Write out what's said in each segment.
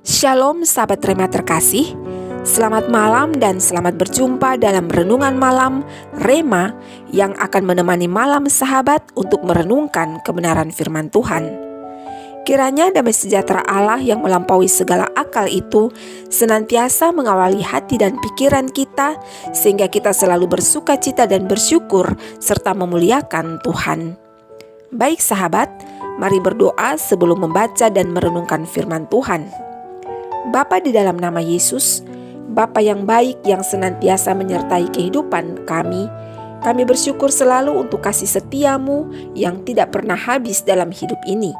Shalom sahabat Rema terkasih, selamat malam dan selamat berjumpa dalam Renungan Malam Rema yang akan menemani malam sahabat untuk merenungkan kebenaran firman Tuhan. Kiranya damai sejahtera Allah yang melampaui segala akal itu senantiasa mengawali hati dan pikiran kita sehingga kita selalu bersukacita dan bersyukur serta memuliakan Tuhan. Baik sahabat, mari berdoa sebelum membaca dan merenungkan firman Tuhan. Bapa di dalam nama Yesus, Bapa yang baik yang senantiasa menyertai kehidupan kami bersyukur selalu untuk kasih setiamu yang tidak pernah habis dalam hidup ini.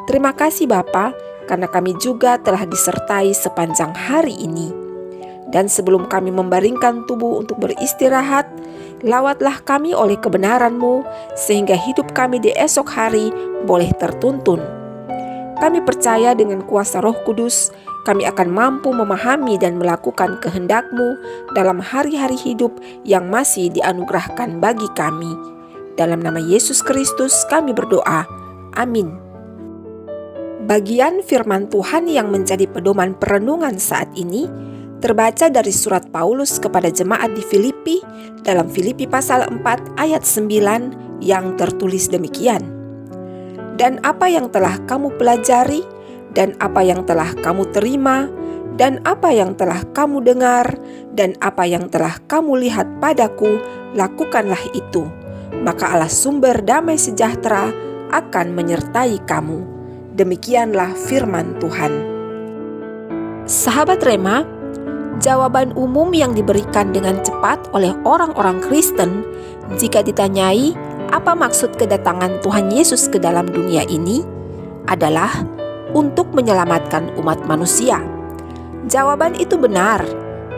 Terima kasih Bapa, karena kami juga telah disertai sepanjang hari ini. Dan sebelum kami membaringkan tubuh untuk beristirahat, lawatlah kami oleh kebenaran-Mu, sehingga hidup kami di esok hari boleh tertuntun. Kami percaya dengan kuasa Roh Kudus, kami akan mampu memahami dan melakukan kehendak-Mu dalam hari-hari hidup yang masih dianugerahkan bagi kami. Dalam nama Yesus Kristus kami berdoa. Amin. Bagian firman Tuhan yang menjadi pedoman perenungan saat ini terbaca dari surat Paulus kepada jemaat di Filipi dalam Filipi pasal 4 ayat 9 yang tertulis demikian. Dan apa yang telah kamu pelajari, dan apa yang telah kamu terima, dan apa yang telah kamu dengar, dan apa yang telah kamu lihat padaku, lakukanlah itu. Maka Allah sumber damai sejahtera akan menyertai kamu. Demikianlah firman Tuhan. Sahabat Rema, jawaban umum yang diberikan dengan cepat oleh orang-orang Kristen jika ditanyai apa maksud kedatangan Tuhan Yesus ke dalam dunia ini adalah untuk menyelamatkan umat manusia. Jawaban itu benar,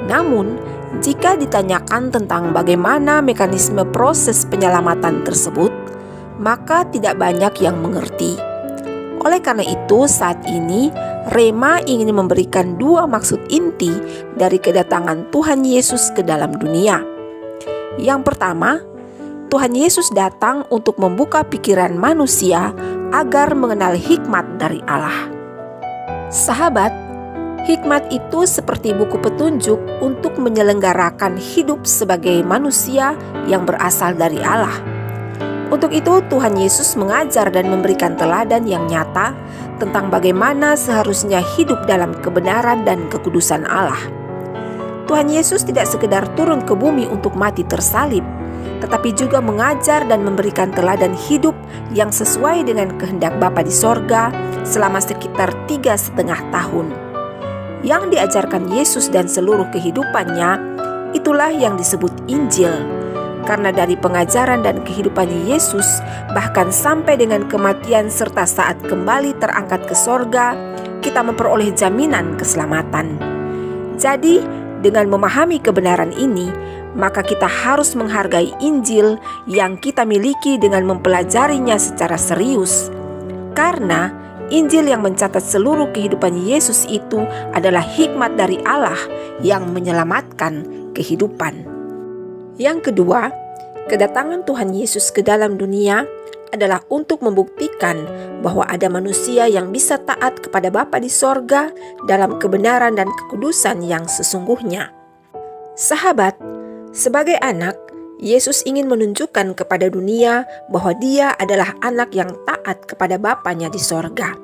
namun jika ditanyakan tentang bagaimana mekanisme proses penyelamatan tersebut, maka tidak banyak yang mengerti. Oleh karena itu, saat ini Rema ingin memberikan dua maksud inti dari kedatangan Tuhan Yesus ke dalam dunia. Yang pertama, Tuhan Yesus datang untuk membuka pikiran manusia agar mengenal hikmat dari Allah. Sahabat, hikmat itu seperti buku petunjuk untuk menyelenggarakan hidup sebagai manusia yang berasal dari Allah. Untuk itu Tuhan Yesus mengajar dan memberikan teladan yang nyata tentang bagaimana seharusnya hidup dalam kebenaran dan kekudusan Allah. Tuhan Yesus tidak sekedar turun ke bumi untuk mati tersalib, tetapi juga mengajar dan memberikan teladan hidup yang sesuai dengan kehendak Bapa di sorga selama sekitar 3,5 tahun. Yang diajarkan Yesus dan seluruh kehidupannya, itulah yang disebut Injil. Karena dari pengajaran dan kehidupan Yesus, bahkan sampai dengan kematian serta saat kembali terangkat ke sorga, kita memperoleh jaminan keselamatan. Jadi, dengan memahami kebenaran ini, maka kita harus menghargai Injil yang kita miliki dengan mempelajarinya secara serius. Karena Injil yang mencatat seluruh kehidupan Yesus itu adalah hikmat dari Allah yang menyelamatkan kehidupan. Yang kedua, kedatangan Tuhan Yesus ke dalam dunia adalah untuk membuktikan bahwa ada manusia yang bisa taat kepada Bapa di sorga dalam kebenaran dan kekudusan yang sesungguhnya. Sahabat, sebagai anak, Yesus ingin menunjukkan kepada dunia bahwa Dia adalah anak yang taat kepada Bapanya di sorga.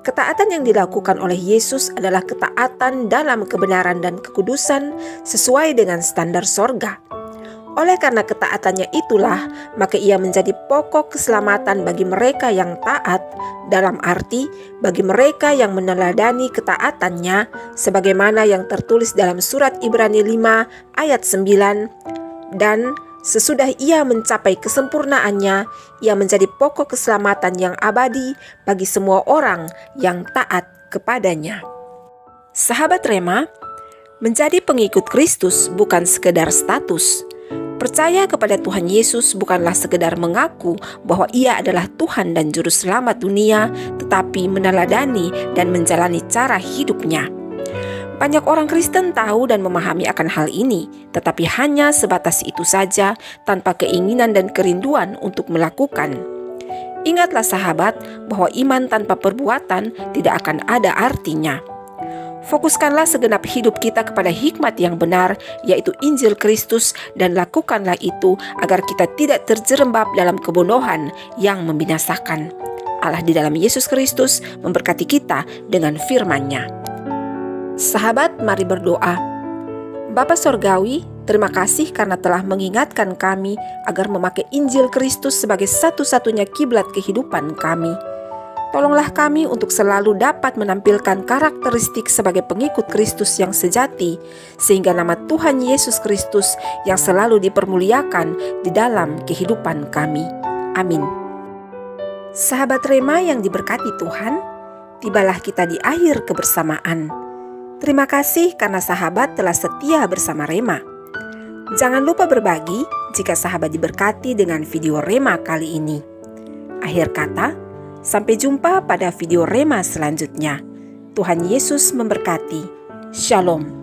Ketaatan yang dilakukan oleh Yesus adalah ketaatan dalam kebenaran dan kekudusan sesuai dengan standar sorga. Oleh karena ketaatannya itulah, maka ia menjadi pokok keselamatan bagi mereka yang taat, dalam arti bagi mereka yang meneladani ketaatannya, sebagaimana yang tertulis dalam surat Ibrani 5 ayat 9, dan sesudah ia mencapai kesempurnaannya, ia menjadi pokok keselamatan yang abadi bagi semua orang yang taat kepadanya. Sahabat Rema, menjadi pengikut Kristus bukan sekedar status. Percaya kepada Tuhan Yesus bukanlah sekedar mengaku bahwa Ia adalah Tuhan dan Juru Selamat dunia, tetapi meneladani dan menjalani cara hidupnya. Banyak orang Kristen tahu dan memahami akan hal ini, tetapi hanya sebatas itu saja tanpa keinginan dan kerinduan untuk melakukan. Ingatlah sahabat bahwa iman tanpa perbuatan tidak akan ada artinya. Fokuskanlah segenap hidup kita kepada hikmat yang benar, yaitu Injil Kristus, dan lakukanlah itu agar kita tidak terjerembab dalam kebodohan yang membinasakan. Allah di dalam Yesus Kristus memberkati kita dengan firman-Nya. Sahabat, mari berdoa. Bapa Sorgawi, terima kasih karena telah mengingatkan kami agar memakai Injil Kristus sebagai satu-satunya kiblat kehidupan kami. Tolonglah kami untuk selalu dapat menampilkan karakteristik sebagai pengikut Kristus yang sejati, sehingga nama Tuhan Yesus Kristus yang selalu dipermuliakan di dalam kehidupan kami. Amin. Sahabat Rema yang diberkati Tuhan, tibalah kita di akhir kebersamaan. Terima kasih karena sahabat telah setia bersama Rema. Jangan lupa berbagi jika sahabat diberkati dengan video Rema kali ini. Akhir kata, sampai jumpa pada video Rema selanjutnya. Tuhan Yesus memberkati. Shalom.